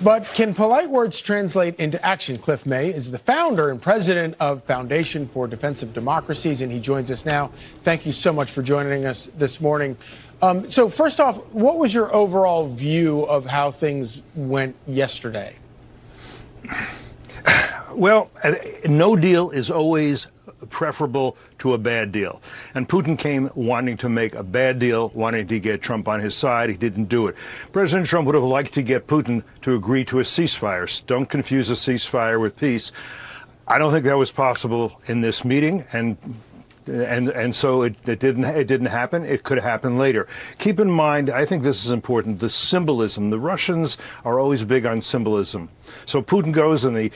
But can polite words translate into action? Cliff May is the founder and president of Foundation for Defensive Democracies, and he joins us now. Thank you so much for joining us this morning. So first off, what was your overall view of how things went yesterday? Well, no deal is always preferable to a bad deal. And Putin came wanting to make a bad deal, wanting to get Trump on his side. He didn't do it. President Trump would have liked to get Putin to agree to a ceasefire. Don't confuse a ceasefire with peace. I don't think that was possible in this meeting, and so it didn't happen. It could happen later. Keep in mind, I think this is important, the symbolism. The Russians are always big on symbolism. So Putin goes and he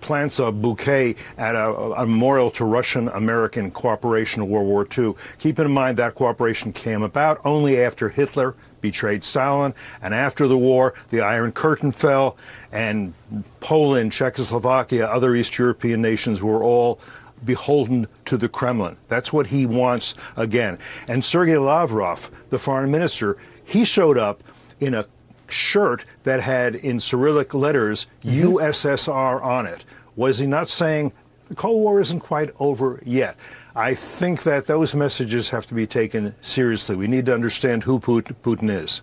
plants a bouquet at a memorial to Russian-American cooperation in World War II. Keep in mind that cooperation came about only after Hitler betrayed Stalin, and after the war, the Iron Curtain fell, and Poland, Czechoslovakia, other East European nations were all beholden to the Kremlin. That's what he wants again. And Sergei Lavrov, the foreign minister, he showed up in a shirt that had in Cyrillic letters USSR on it. Was he not saying the Cold War isn't quite over yet? I think that those messages have to be taken seriously. We need to understand who Putin is.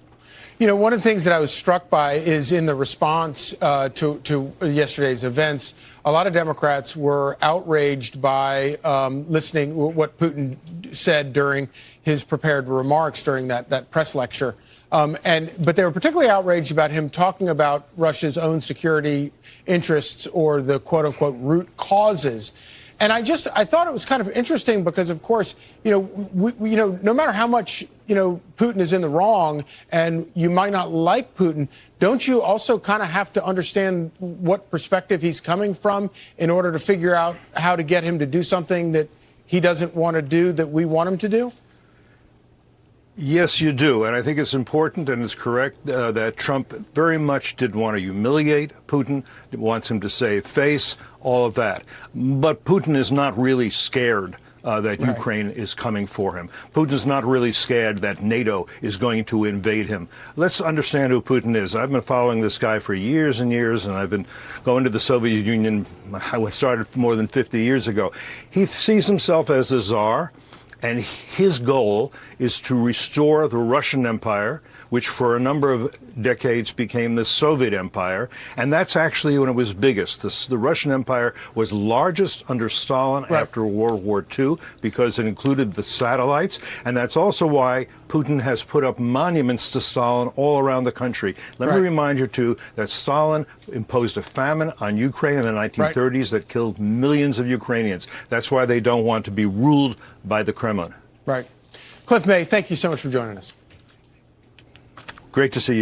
You know, one of the things that I was struck by is in the response to yesterday's events, a lot of Democrats were outraged by listening what Putin said during his prepared remarks during that press lecture. But they were particularly outraged about him talking about Russia's own security interests or the quote unquote root causes. And I thought it was kind of interesting because, of course, no matter how much, Putin is in the wrong and you might not like Putin, don't you also kind of have to understand what perspective he's coming from in order to figure out how to get him to do something that he doesn't want to do that we want him to do? Yes, you do. And I think it's important and it's correct that Trump very much didn't want to humiliate Putin, wants him to save face, all of that. But Putin is not really scared that Ukraine is coming for him. Putin's not really scared that NATO is going to invade him. Let's understand who Putin is. I've been following this guy for years and years, and I've been going to the Soviet Union. I started more than 50 years ago. He sees himself as a czar. And his goal is to restore the Russian Empire, which for a number of decades became the Soviet Empire. And that's actually when it was biggest. The Russian Empire was largest under Stalin after World War II because it included the satellites. And that's also why Putin has put up monuments to Stalin all around the country. Let me remind you, too, that Stalin imposed a famine on Ukraine in the 1930s that killed millions of Ukrainians. That's why they don't want to be ruled by the Kremlin. Right. Cliff May, thank you so much for joining us. Great to see you.